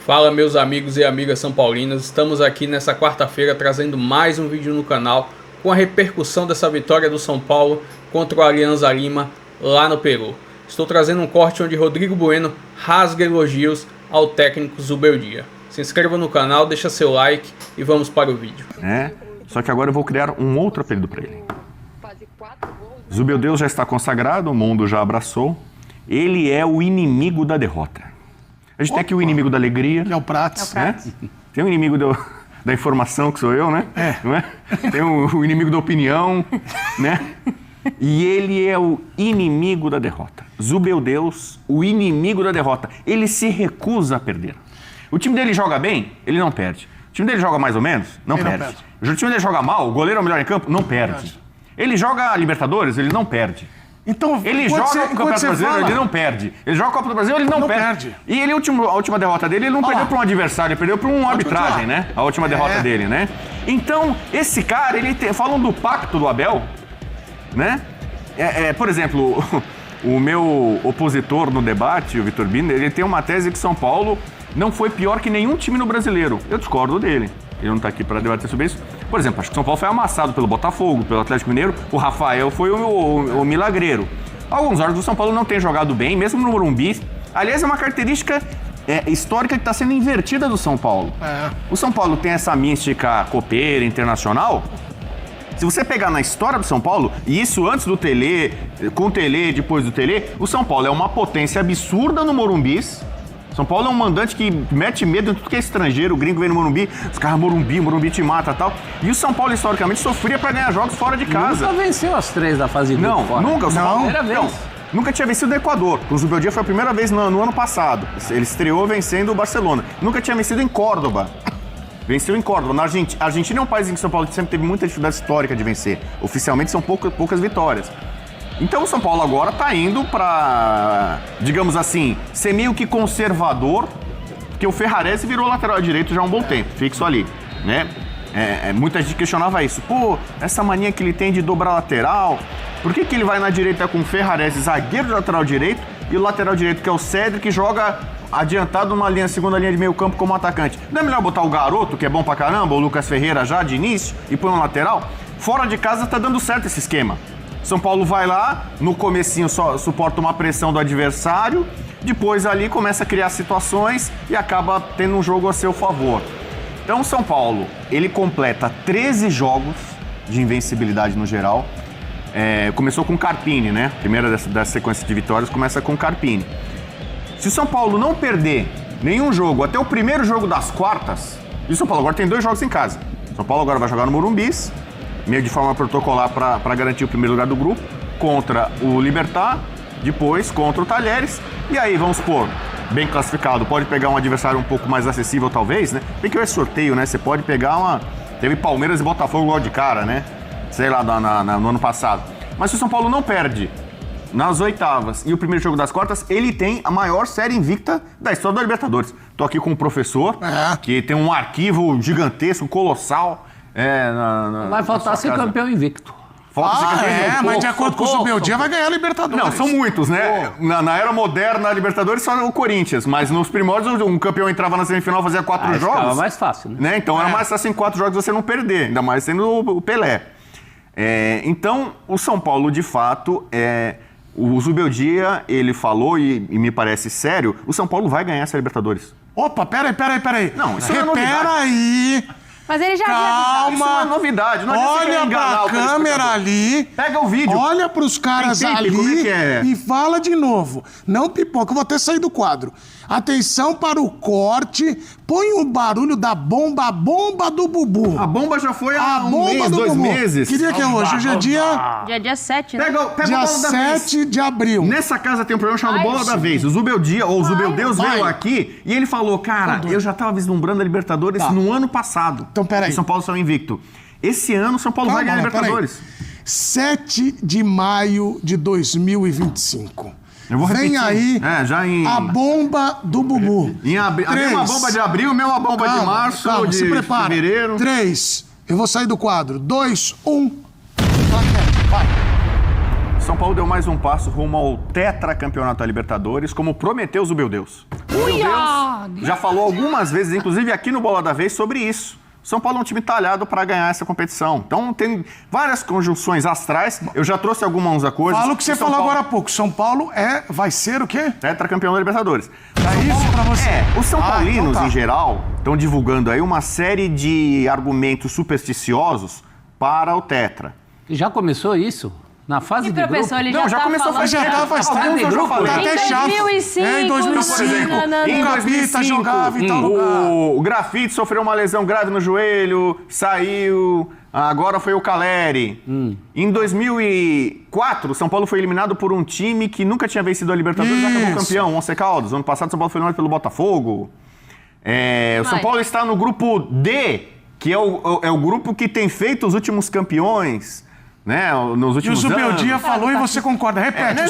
Fala meus amigos e amigas são paulinas, estamos aqui nessa quarta-feira trazendo mais um vídeo no canal com a repercussão dessa vitória do São Paulo contra o Alianza Lima lá no Peru. Estou trazendo um corte onde Rodrigo Bueno rasga elogios ao técnico Zubeldia. Se inscreva no canal, deixa seu like e vamos para o vídeo. Só que agora eu vou criar um outro apelido para ele. Zubeldia já está consagrado, o mundo já abraçou. Ele é o inimigo da derrota. A gente tem aqui o inimigo da alegria. Que é o Prats. Tem o inimigo da informação, que sou eu, né? Não é? Tem o inimigo da opinião, né? E ele é o inimigo da derrota. Zubeldeus, o inimigo da derrota. Ele se recusa a perder. O time dele joga bem, ele não perde. O time dele joga mais ou menos, não perde. O time dele joga mal, o goleiro é o melhor em campo, não perde. Ele joga Libertadores, ele não perde. Então, ele joga o Campeonato Brasileiro, ele não perde. Ele joga a Copa do Brasil, ele não perde. E ele, a última derrota dele, ele não perdeu para um adversário, ele perdeu para uma arbitragem, né? A última derrota dele, né? Então, esse cara, falam do pacto do Abel, né? Por exemplo, o meu opositor no debate, o Vitor Binder, ele tem uma tese que São Paulo não foi pior que nenhum time no Brasileiro. Eu discordo dele. Ele não está aqui para debater sobre isso. Por exemplo, acho que o São Paulo foi amassado pelo Botafogo, pelo Atlético Mineiro. O Rafael foi o milagreiro. Alguns órgãos do São Paulo não têm jogado bem, mesmo no Morumbi. Aliás, é uma característica histórica que está sendo invertida do São Paulo. O São Paulo tem essa mística copeira, internacional. Se você pegar na história do São Paulo, e isso antes do Tele, com o Tele, depois do Tele, o São Paulo é uma potência absurda no Morumbi. São Paulo é um mandante que mete medo em tudo que é estrangeiro, o gringo vem no Morumbi, os caras Morumbi te mata e tal. E o São Paulo, historicamente, sofria pra ganhar jogos fora de casa. Nunca venceu as 3 da fase de grupo fora. Nunca. O São Paulo, primeira vez. Nunca tinha vencido o Equador. O Zubeldia foi a primeira vez no ano passado. Ele estreou vencendo o Barcelona. Nunca tinha vencido em Córdoba. Venceu em Córdoba. Na Argentina. A Argentina é um país em que São Paulo sempre teve muita dificuldade histórica de vencer. Oficialmente são poucas vitórias. Então o São Paulo agora tá indo pra, digamos assim, ser meio que conservador, porque o Ferrarese virou lateral direito já há um bom tempo, fixo ali, né? Muita gente questionava isso. Pô, essa mania que ele tem de dobrar lateral, por que ele vai na direita com o Ferrarese, zagueiro de lateral direito, e o lateral direito, que é o Cedric, que joga adiantado numa segunda linha de meio campo como atacante? Não é melhor botar o garoto, que é bom pra caramba, o Lucas Ferreira já de início, e põe um lateral? Fora de casa tá dando certo esse esquema. São Paulo vai lá, no comecinho só suporta uma pressão do adversário, depois ali começa a criar situações e acaba tendo um jogo a seu favor. Então São Paulo, ele completa 13 jogos de invencibilidade no geral. Começou com o Carpini, né? A primeira dessa sequência de vitórias começa com o Carpini. Se o São Paulo não perder nenhum jogo até o primeiro jogo das quartas, e o São Paulo agora tem 2 jogos em casa. São Paulo agora vai jogar no Morumbi, meio de forma protocolar para garantir o primeiro lugar do grupo, contra o Libertad, depois contra o Talheres, e aí, vamos supor, bem classificado, pode pegar um adversário um pouco mais acessível talvez, né? Bem que é sorteio, né? Você pode pegar teve Palmeiras e Botafogo logo de cara, né? Sei lá, no ano passado. Mas se o São Paulo não perde nas oitavas e o primeiro jogo das quartas, ele tem a maior série invicta da história da Libertadores. Tô aqui com um professor que tem um arquivo gigantesco, colossal. Vai faltar ser campeão invicto. Mas de acordo com o Zubeldia vai ganhar a Libertadores. Não, são muitos, né? Na era moderna, a Libertadores só o Corinthians, mas nos primórdios um campeão entrava na semifinal, fazia 4 jogos. Ficava mais fácil, né? Então era mais fácil em 4 jogos você não perder, ainda mais sendo o Pelé. Então, o São Paulo, de fato, o Zubeldia, ele falou, e me parece sério, o São Paulo vai ganhar essa Libertadores. Opa, peraí. Não, isso não é novidade. Peraí. Mas ele já Calma. Isso não é novidade. Não Olha pra câmera ali. Pega o vídeo. Olha pros caras ali como é que é? E fala de novo. Não pipoca, eu vou até sair do quadro. Atenção para o corte. Põe o barulho da bomba, a bomba do Bubu. A bomba já foi há bomba mês, do 2 Bubu. meses. Que dia que é hoje? Hoje é dia 7, né? Pega dia o bola da 7 vez. de abril. Nessa casa tem um programa chamado Bola da Vez. O Zubeldia, ou o Zubeldeus, veio aqui e ele falou, cara, eu já tava vislumbrando a Libertadores no ano passado. Então, peraí. O São Paulo saiu invicto. Esse ano o São Paulo vai ganhar a Libertadores. 7 de maio de 2025. Eu vou repetir. Vem aí a bomba do Bubu. A mesma bomba de abril, a mesma bomba de março, de se prepara. fevereiro. 3, eu vou sair do quadro. 2, 1. Vai. São Paulo deu mais um passo rumo ao tetracampeonato da Libertadores, como prometeu o Zubeldeus. O Zubeldeus já falou algumas vezes, inclusive aqui no Bola da Vez, sobre isso. São Paulo é um time talhado para ganhar essa competição. Então tem várias conjunções astrais. Eu já trouxe algumas coisas. Fala o que você falou agora há pouco. São Paulo vai ser o quê? Tetracampeão da Libertadores. É isso pra você? Os São Paulinos, em geral, estão divulgando aí uma série de argumentos supersticiosos para o Tetra. Já começou isso? Na fase de grupo? Ele não, já começou falando. Já tá faz tempo. Tá até chato. Em 2005, em 2005, em 2005 jogava em tal lugar. O Grafite sofreu uma lesão grave no joelho, saiu, agora foi o Caleri. Em 2004, o São Paulo foi eliminado por um time que nunca tinha vencido a Libertadores e acabou campeão, o Once Caldas. Ano passado, o São Paulo foi eliminado pelo Botafogo. O São Paulo está no grupo D, que é o grupo que tem feito os últimos campeões. Né, nos últimos anos. E o Zubeldia falou e você concorda. Repete,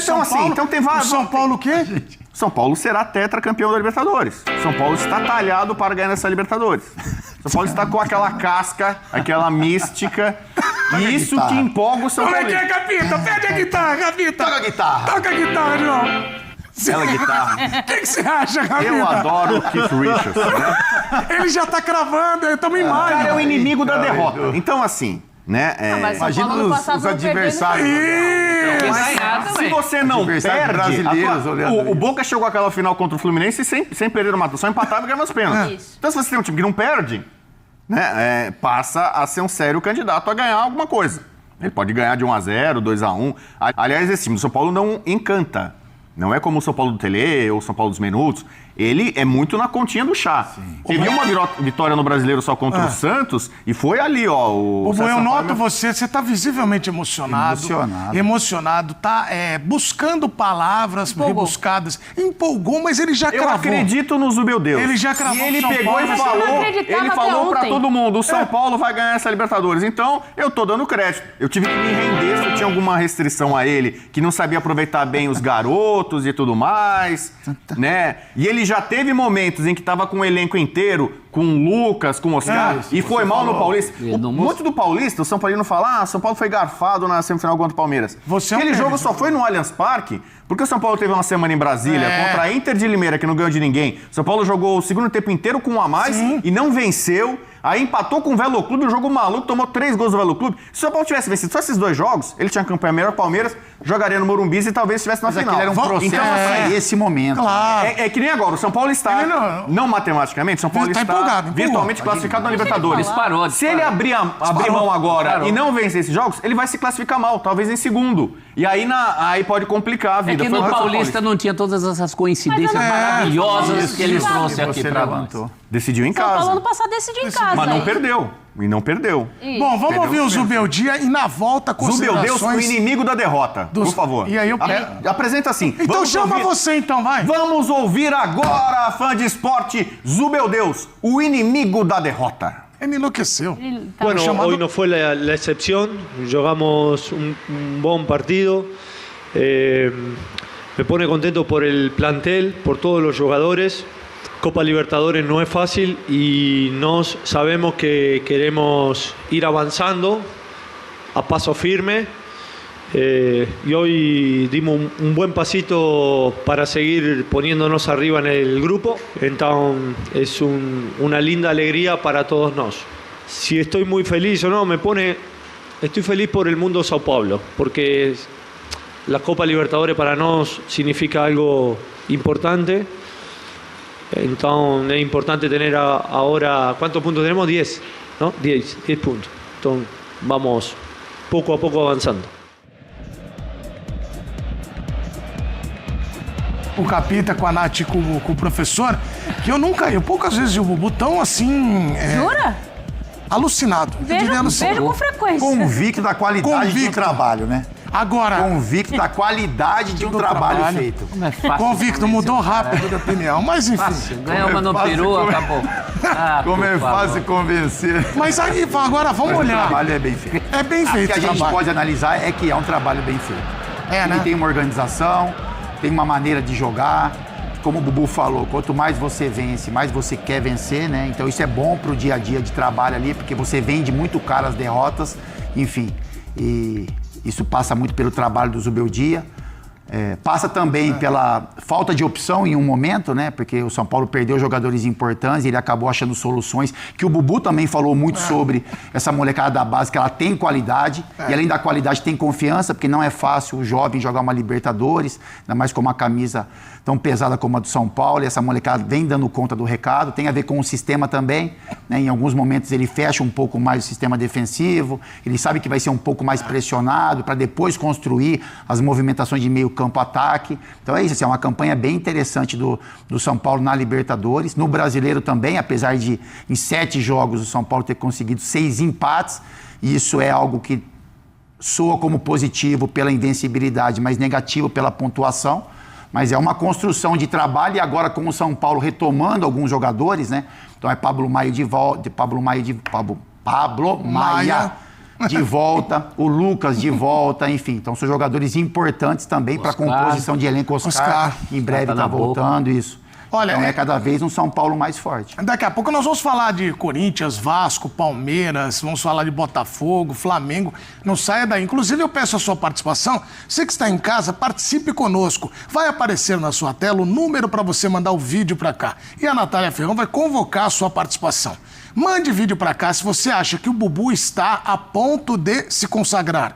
então tem vários. O São Paulo o quê? São Paulo será tetracampeão da Libertadores. São Paulo está talhado para ganhar essa Libertadores. São Paulo está com aquela casca, aquela mística. E isso que empolga o São Paulo. Como é que é, Capita? Pede a guitarra, Capita. Toca a guitarra. Toca a guitarra, João. Ela guitarra. O que você acha, Capita? Eu adoro o Keith Richards. Né? Ele já tá cravando, estamos em maio. O cara é o inimigo da derrota. Então, assim... Né? Imagina os adversários. Se você não perde, brasileiros, o Boca chegou àquela final contra o Fluminense sem perder o mata, só empatava e ganhava os pênaltis. Então, se você tem um time que não perde, né, passa a ser um sério candidato a ganhar alguma coisa. Ele pode ganhar de 1-0, 2-1. Aliás, esse time do São Paulo não encanta. Não é como o São Paulo do Tele ou o São Paulo dos Minutos. Ele é muito na continha do chá. Teve uma vitória no Brasileiro só contra o Santos e foi ali, ó. Eu noto você tá visivelmente emocionado. Emocionado, tá buscando palavras rebuscadas. Empolgou, mas ele já cravou. Eu acredito no Zubeldeus. Ele já cravou. E ele pegou e falou pra todo mundo, o São Paulo vai ganhar essa Libertadores. Então, eu tô dando crédito. Eu tive que me render se eu tinha alguma restrição a ele, que não sabia aproveitar bem os garotos e tudo mais, né? E ele já teve momentos em que tava com o elenco inteiro, com o Lucas, com o Oscar, e foi mal no Paulista. Muito do Paulista, o São Paulino fala, São Paulo foi garfado na semifinal contra o Palmeiras. Aquele jogo só foi no Allianz Parque, porque o São Paulo teve uma semana em Brasília contra a Inter de Limeira, que não ganhou de ninguém. São Paulo jogou o segundo tempo inteiro com um a mais e não venceu. Aí empatou com o Velo Clube, um jogo maluco, tomou 3 gols do Velo Clube. Se o São Paulo tivesse vencido só esses 2 jogos, ele tinha campanha melhor, o Palmeiras jogaria no Morumbi e talvez estivesse na final. Era um processo esse momento. Claro. É que nem agora, oÃo Paulo está, não matematicamente, o São Paulo está virtualmente classificado na Libertadores. Se ele abrir mão agora e não vencer esses jogos, ele vai se classificar mal, talvez em segundo. E aí pode complicar a vida. É que no Paulista não tinha todas essas coincidências maravilhosas que eles trouxeram aqui pra nós. Decidiu em casa. São Paulo ano passado decidiu em casa. Mas não perdeu. E não perdeu. Bom, vamos ouvir o Zubeldia e na volta considerações... Zubeldeus, o inimigo da derrota, por favor. E aí eu apresenta assim. Então chama você então, vai. Vamos ouvir agora, fã de esporte, Zubeldeus, o inimigo da derrota. Ele enlouqueceu. Bueno, hoy no fue la excepción. Jugamos un buen partido. Me pone contento por el plantel, por todos los jugadores. Copa Libertadores no es fácil y nos sabemos que queremos ir avanzando a paso firme. Y hoy dimos un buen pasito para seguir poniéndonos arriba en el grupo. Entonces es una linda alegría para todos nosotros. Si estoy muy feliz o no, estoy feliz por el mundo de Sao Paulo, porque la Copa Libertadores para nosotros significa algo importante. Entonces es importante tener ahora, ¿cuántos puntos tenemos? 10, ¿no? 10 puntos. Entonces vamos poco a poco avanzando. O Capita com a Nath com o professor, que eu poucas vezes vi o Bubu tão assim... Jura? Alucinado. Vejo com frequência. Convicto da qualidade do trabalho, né? Agora... Convicto da qualidade de um trabalho feito. Como é fácil. Convicto, mudou rápido de opinião, mas enfim. Fácil. Ganha uma no peru, acabou. Como é fácil convencer. Mas aí, agora vamos olhar. O trabalho é bem feito. É bem feito. O que a gente pode analisar é que é um trabalho bem feito. Né? Tem uma organização, tem uma maneira de jogar. Como o Bubu falou, quanto mais você vence, mais você quer vencer, né? Então isso é bom pro dia a dia de trabalho ali, porque você vende muito caro as derrotas, enfim. E Isso passa muito pelo trabalho do Zubeldia. Passa também pela falta de opção em um momento, né? Porque o São Paulo perdeu jogadores importantes e ele acabou achando soluções, que o Bubu também falou muito sobre essa molecada da base, que ela tem qualidade, e além da qualidade tem confiança, porque não é fácil o jovem jogar uma Libertadores, ainda mais com uma camisa tão pesada como a do São Paulo, e essa molecada vem dando conta do recado, tem a ver com o sistema também, né? Em alguns momentos ele fecha um pouco mais o sistema defensivo, ele sabe que vai ser um pouco mais pressionado para depois construir as movimentações de meio campo-ataque. Então é isso, assim, é uma campanha bem interessante do São Paulo na Libertadores. No Brasileiro também, apesar de em 7 jogos o São Paulo ter conseguido 6 empates, e isso é algo que soa como positivo pela invencibilidade, mas negativo pela pontuação. Mas é uma construção de trabalho, e agora com o São Paulo retomando alguns jogadores, né? Então é Pablo Maia de volta, de volta, o Lucas de volta, enfim. Então são jogadores importantes também para a composição de elenco. Oscar, que em breve está voltando, isso. Olha, então é cada vez um São Paulo mais forte. Daqui a pouco nós vamos falar de Corinthians, Vasco, Palmeiras, vamos falar de Botafogo, Flamengo. Não saia daí. Inclusive, eu peço a sua participação. Você que está em casa, participe conosco. Vai aparecer na sua tela o número para você mandar o vídeo para cá. E a Natália Ferrão vai convocar a sua participação. Mande vídeo para cá se você acha que o Bubu está a ponto de se consagrar.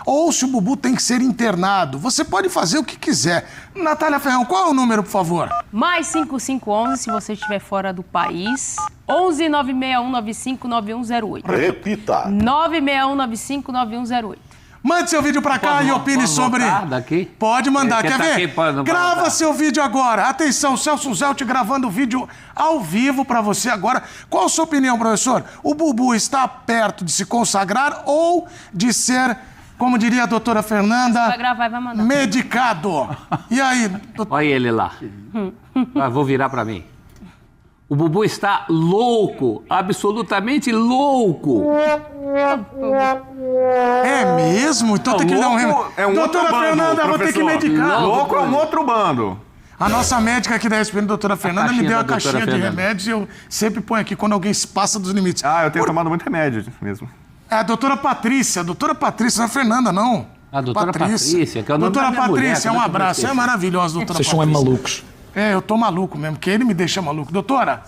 Ou se o Bubu tem que ser internado. Você pode fazer o que quiser. Natália Ferrão, qual é o número, por favor? Mais 5511, se você estiver fora do país. 11 96195 9108. Repita. 961959108. Mande seu vídeo pra cá e opine sobre... Daqui? Pode mandar, quer ver? Aqui, Grava seu vídeo agora. Atenção, Celso Zelt gravando o vídeo ao vivo pra você agora. Qual a sua opinião, professor? O Bubu está perto de se consagrar ou de ser, como diria a doutora Fernanda, vai gravar e vai mandar. Medicado? E aí? Olha ele lá. Vou virar pra mim. O Bubu está louco, absolutamente louco. É mesmo? Então tem que dar um remédio. É um doutora outro bando, Fernanda, vou ter que professor. medicar. Louco é um outro bando. A nossa médica aqui da ESPN, doutora Fernanda, me deu a caixinha de remédios e eu sempre ponho aqui quando alguém se passa dos limites. Eu tenho tomado muito remédio mesmo. É a doutora Patrícia, não é a Fernanda, não. A doutora Patrícia, que é o nome doutora da minha Patrícia, mulher, um abraço. É maravilhosa, doutora Vocês Patrícia. são malucos. Eu tô maluco mesmo, porque ele me deixa maluco. Doutora,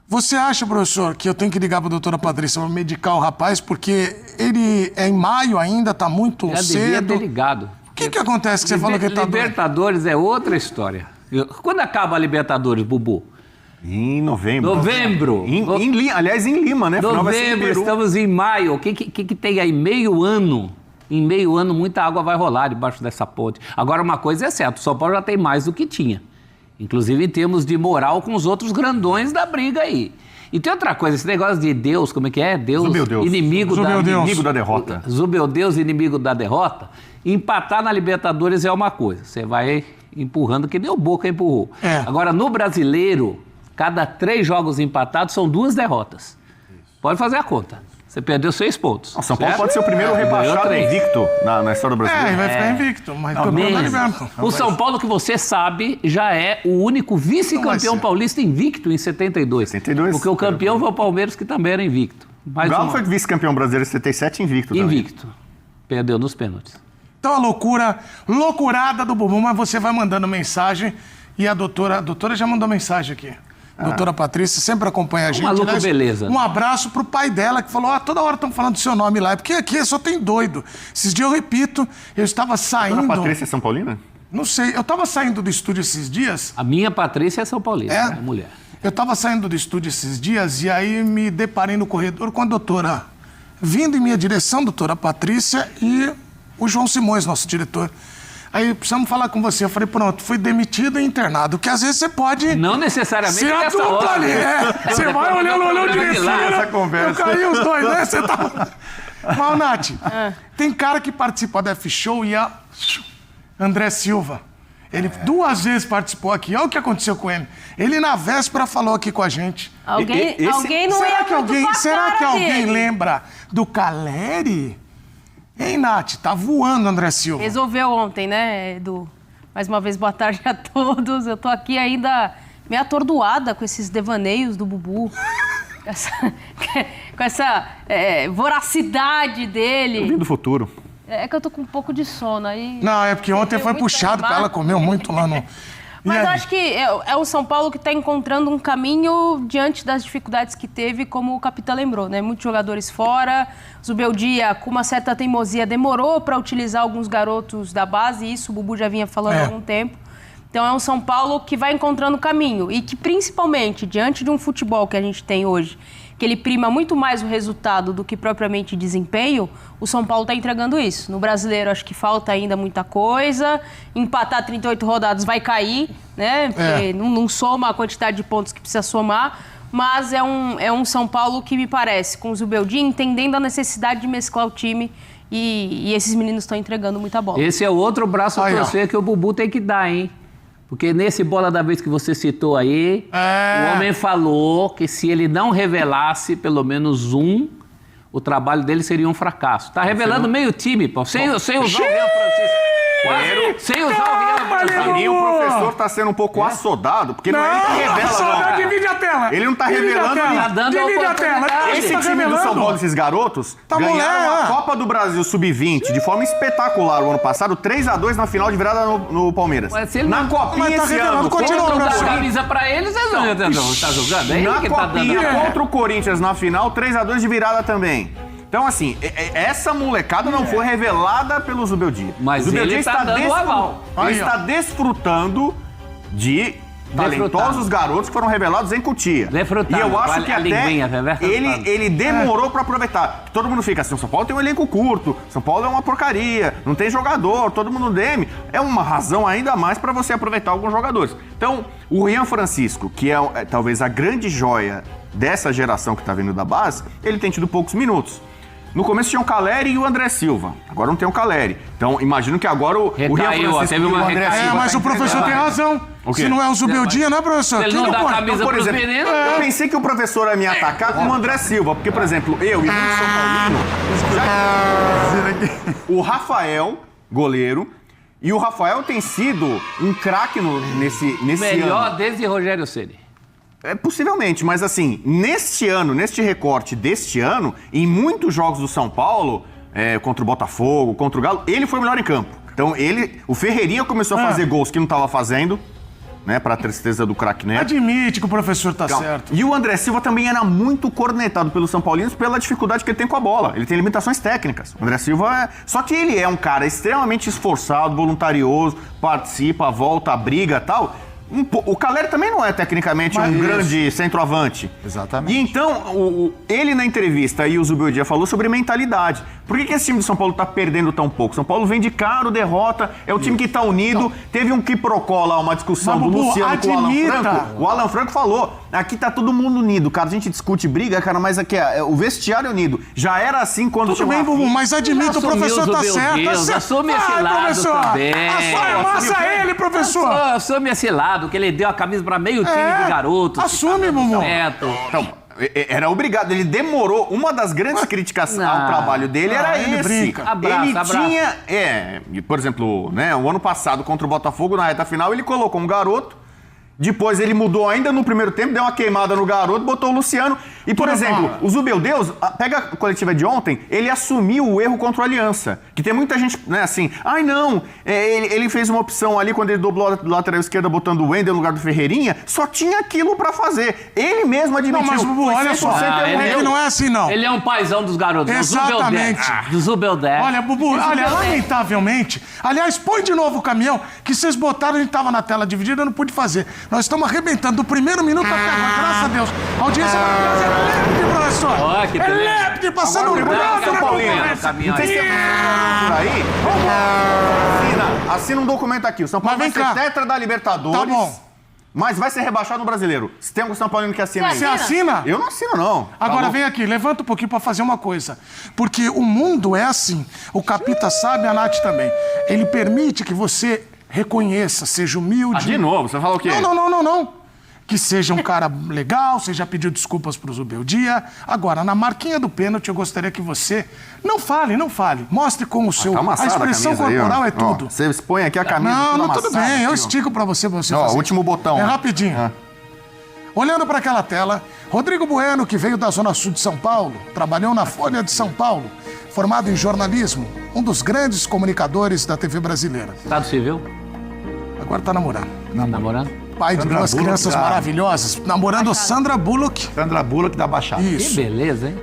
você acha, professor, que eu tenho que ligar pra doutora Patrícia pra medicar o rapaz, porque ele é em maio ainda, tá muito Já cedo. devia ter ligado. O que acontece que você falou que ele tá doido? Libertadores é outra história. Quando acaba a Libertadores, Bubu? Em novembro. Novembro. Aliás, em Lima, né? Novembro, estamos em maio. O que tem aí? Meio ano. Em meio ano, muita água vai rolar debaixo dessa ponte. Agora, uma coisa é certa, o São Paulo já tem mais do que tinha. Inclusive em termos de moral com os outros grandões da briga aí. E tem outra coisa, esse negócio de Deus, como é que é? Deus, inimigo da derrota. Zubeldeus, inimigo da derrota. Empatar na Libertadores é uma coisa. Você vai empurrando, que nem o Boca empurrou. Agora, no Brasileiro, cada 3 jogos empatados são 2 derrotas. Pode fazer a conta. Você perdeu 6 pontos. O São Paulo pode ser o primeiro rebaixado invicto na história do Brasileiro. Ele vai ficar invicto, mas o São Paulo, que você sabe, já é o único vice-campeão paulista invicto em 72. Porque o campeão foi o Palmeiras, que também era invicto. O Galo foi vice-campeão brasileiro em 77, invicto também. Invicto. Perdeu nos pênaltis. Então a loucurada do Bubu, mas você vai mandando mensagem e a doutora já mandou mensagem aqui. Doutora Patrícia sempre acompanha a gente. Maluco, beleza. Um abraço pro pai dela, que falou, toda hora estão falando do seu nome lá, porque aqui só tem doido. Esses dias eu repito, eu estava saindo... Doutora Patrícia é São Paulina? Não sei, eu estava saindo do estúdio esses dias... A minha Patrícia é São Paulina, é mulher. Eu estava saindo do estúdio esses dias e aí me deparei no corredor com a doutora, vindo em minha direção, doutora Patrícia, e o João Simões, nosso diretor. Aí precisamos falar com você. Eu falei, pronto, fui demitido e internado. Que às vezes você pode... Não necessariamente ser a dupla ali, Você vai olhando direito. Essa conversa. Eu caí os dois, né? Você tá... Mas, Nath, tem cara que participa da F-Show e André Silva. Ele 2 vezes participou aqui. Olha o que aconteceu com ele. Ele, na véspera, falou aqui com a gente. Alguém não Será que alguém lembra do Caleri? Hein, Nath? Tá voando, André Silva. Resolveu ontem, né, Edu? Mais uma vez, boa tarde a todos. Eu tô aqui ainda meio atordoada com esses devaneios do Bubu. Com essa voracidade dele. Eu vim do futuro. É que eu tô com um pouco de sono aí. Não, é porque ontem foi puxado, porque ela comeu muito lá no... Mas eu acho que é o São Paulo que está encontrando um caminho diante das dificuldades que teve, como o capitão lembrou, né? Muitos jogadores fora, Zubeldia, com uma certa teimosia, demorou para utilizar alguns garotos da base, isso o Bubu já vinha falando há algum tempo. Então é um São Paulo que vai encontrando caminho e que, principalmente, diante de um futebol que a gente tem hoje, que ele prima muito mais o resultado do que propriamente desempenho, o São Paulo está entregando isso. No Brasileiro, acho que falta ainda muita coisa. Empatar 38 rodadas vai cair, né? Porque não soma a quantidade de pontos que precisa somar. Mas é um São Paulo que me parece, com o Zubeldia, entendendo a necessidade de mesclar o time. E esses meninos estão entregando muita bola. Esse é o outro braço a torcer que o Bubu tem que dar, hein? Porque nesse bola da vez que você citou aí, o homem falou que se ele não revelasse pelo menos o trabalho dele seria um fracasso. Tá revelando meio time, pô. Sem usar o Rian Francisco. Sem usar o Rian Francisco. E o professor tá sendo um pouco assodado, porque não é ele que revela, não. Divide a tela. Ele não tá revelando nada. Divide a tela. Esse time do São Paulo, esses garotos, ganharam a Copa do Brasil Sub-20 de forma espetacular o ano passado, 3-2 na final de virada no Palmeiras. Na Copinha esse ano, não dá camisa pra eles, eles não tá jogando. É na Copinha contra o Corinthians na final, 3-2 de virada também. Então, assim, essa molecada não foi revelada pelo Zubeldia. Mas Zubeldia ele tá dando o aval. Ele está desfrutando de talentosos garotos que foram revelados em Cotia. E eu acho que até ele demorou pra aproveitar. Todo mundo fica assim, o São Paulo tem um elenco curto, São Paulo é uma porcaria, não tem jogador, todo mundo deme. É uma razão ainda mais pra você aproveitar alguns jogadores. Então, o Rian Francisco, que é talvez a grande joia dessa geração que tá vindo da base, ele tem tido poucos minutos. No começo tinha o Caleri e o André Silva. Agora não tem o Caleri. Então, imagino que agora o Rian Francisco e o André Silva... mas o professor tem razão. Se não é o Zubeldia, não é, professor? Ele não dá camisa então, por exemplo, eu pensei que o professor ia me atacar com o André Silva. Porque, por exemplo, eu e o São Paulino... O Rafael, goleiro... E o Rafael tem sido um craque nesse melhor ano. Desde Rogério Ceni. Possivelmente, mas assim, neste recorte deste ano, em muitos jogos do São Paulo, contra o Botafogo, contra o Galo, ele foi o melhor em campo. Então o Ferreirinha começou a fazer gols que não estava fazendo, né, pra tristeza do craque Neto. Admite que o professor tá certo. E o André Silva também era muito cornetado pelos São Paulinos pela dificuldade que ele tem com a bola. Ele tem limitações técnicas. O André Silva Só que ele é um cara extremamente esforçado, voluntarioso, participa, volta, briga e tal... O Caleri também não é tecnicamente um grande centroavante. Exatamente. E então, ele na entrevista e o Zubeldia falou sobre mentalidade. Por que esse time do São Paulo tá perdendo tão pouco? São Paulo vem de caro, derrota, é o time que tá unido. Teve um quiprocó lá, uma discussão do Luciano com o Alan Franco. O Alan Franco falou, aqui tá todo mundo unido. Cara, a gente discute briga, cara, mas aqui o vestiário é unido. Já era assim quando tudo bem, Bubu, mas admito, o professor tá certo. Assume esse lado também. Amassa ele, professor. Assume esse lado, que ele deu a camisa pra meio time de garotos. Assume, Bubu. Então, era obrigado, ele demorou. Uma das grandes críticas ao trabalho dele era esse. Ele tinha, por exemplo, né, o ano passado contra o Botafogo, na reta final, ele colocou um garoto. Depois ele mudou ainda no primeiro tempo, deu uma queimada no garoto, botou o Luciano. E, por exemplo, o Zubeldeus, pega a coletiva de ontem, ele assumiu o erro contra o Aliança. Que tem muita gente, né, assim, ele fez uma opção ali quando ele dobrou a lateral esquerda botando o Wendel no lugar do Ferreirinha, só tinha aquilo pra fazer. Ele mesmo admitiu. Não, mas, Bubu, olha só, ele não é assim, não. Ele é um paizão dos garotos. Exatamente. Do Zubeldeus. Olha, Bubu, lamentavelmente, aliás, põe de novo o caminhão, que vocês botaram, a gente tava na tela dividida, eu não pude fazer. Nós estamos arrebentando do primeiro minuto até agora, graças a Deus. A audiência maravilhosa é lépide, professor. É lépide, passando um São Paulino. Vocês têm por aí? Assina um documento aqui. O São Paulo vai ser tetra da Libertadores. Tá bom. Mas vai ser rebaixado no Brasileiro. Se tem algum São Paulino que assina aí. Você assina? Eu não assino, não. Agora vem aqui, levanta um pouquinho pra fazer uma coisa. Porque o mundo é assim. O Capita sabe, a Nath também. Ele permite que você reconheça, seja humilde. De novo, você fala o quê? Não. Que seja um cara legal, você já pediu desculpas pro Zubeldia. Agora, na marquinha do pênalti, eu gostaria que você não fale. Mostre com o seu... a expressão corporal aí, é tudo. Você expõe aqui a camisa. Não, tudo bem, eu estico pra você fazer. Último botão. É rapidinho. Olhando para aquela tela, Rodrigo Bueno, que veio da Zona Sul de São Paulo, trabalhou na Folha de São Paulo, formado em jornalismo, um dos grandes comunicadores da TV brasileira. Estado civil? Agora tá namorando. Namorando? Pai de Sandra duas Bullock crianças da- maravilhosas, namorando a Sandra Bullock. Sandra Bullock da Baixada. Que Isso. beleza, hein?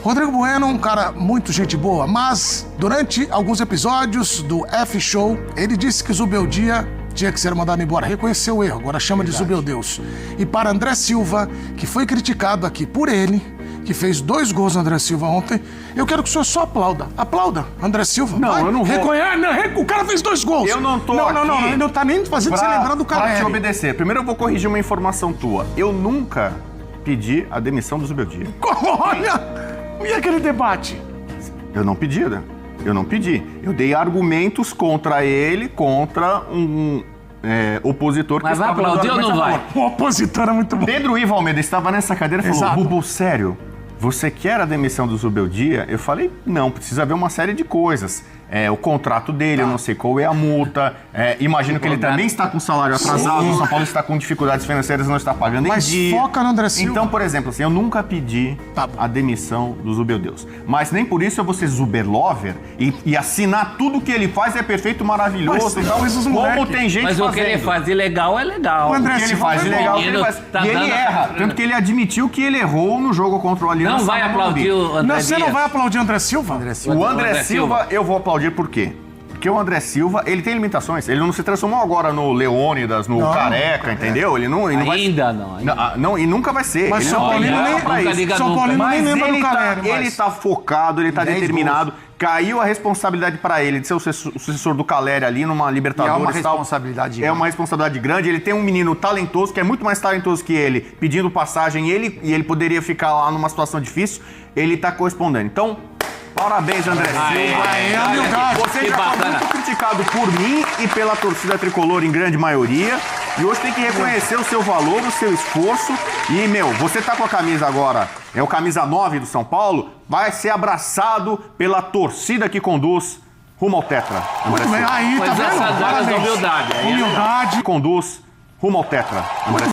Rodrigo Bueno, um cara muito gente boa, mas durante alguns episódios do F-Show, ele disse que Zubeldia tinha que ser mandado embora. Reconheceu o erro, agora chama de Zubeldeus. E para André Silva, que foi criticado aqui por ele, que fez 2 gols no André Silva ontem, eu quero que o senhor só aplauda. Aplauda, André Silva. Não, vai. eu não vou. O cara fez 2 gols. Eu não tô Não, aqui ele não tá nem fazendo você lembrar do Pra te Caleri. obedecer. Primeiro eu vou corrigir uma informação tua. Eu nunca pedi a demissão do Zubeldia. Olha! E aquele debate? Eu não pedi, né? Eu não pedi. Eu dei argumentos contra ele, contra um opositor que Mas vai estava dando aplaudir ou não argumentos a vai? favor. O opositor é muito bom. Pedro Ivo Almeida estava nessa cadeira e falou, Exato. Bubu, sério, você quer a demissão do Zubeldia? Eu falei, não, precisa ver uma série de coisas. O contrato dele, eu não sei qual é a multa. Imagino que ele também está com salário atrasado, o São Paulo está com dificuldades financeiras, não está pagando Mas em dia. foca no André Silva. Então, por exemplo, assim, eu nunca pedi Tá bom. a demissão do Zubeldeus. Mas nem por isso eu vou ser Zuberlover e assinar tudo que ele faz é perfeito, maravilhoso. Mas Então, talvez os como moleque- tem gente Mas fazendo. o que ele faz de legal é legal. O André O que ele Silva faz de foi legal, bom. o que ele faz. Tá E ele dando- erra. Tanto que ele admitiu que ele errou no jogo contra o Aliança. Não vai no Morumbi. aplaudir o André Não, você não Dias. vai aplaudir o André Silva? O André Silva, eu vou aplaudir por quê? Porque o André Silva, ele tem limitações. Ele não se transformou agora no Leônidas, no Careca, entendeu? Ele não vai... Ainda não. Não, e nunca vai ser. Mas Ele São não tem Paulino bola nem- pra nunca isso. liga São nunca. Paulino nem Mas lembra do ele Caleri. ele tá focado, ele tá 10 determinado. Caiu a responsabilidade pra ele de ser o sucessor do Caleri ali numa Libertadores. E é uma e tal. responsabilidade É grande. uma responsabilidade grande. Ele tem um menino talentoso, que é muito mais talentoso que ele, pedindo passagem, e ele poderia ficar lá numa situação difícil. Ele tá correspondendo. Então, parabéns, André Silva. Aê, humildade. Você Que já foi bacana. muito criticado por mim e pela torcida tricolor em grande maioria. E hoje tem que reconhecer o seu valor, o seu esforço. E, você tá com a camisa agora, é o camisa 9 do São Paulo, vai ser abraçado pela torcida que conduz rumo ao Tetra. André Muito bem, Silva. aí, tá Mas vendo? essas horas da Parabéns. humildade. Aí é Humildade. Conduz rumo ao Tetra. André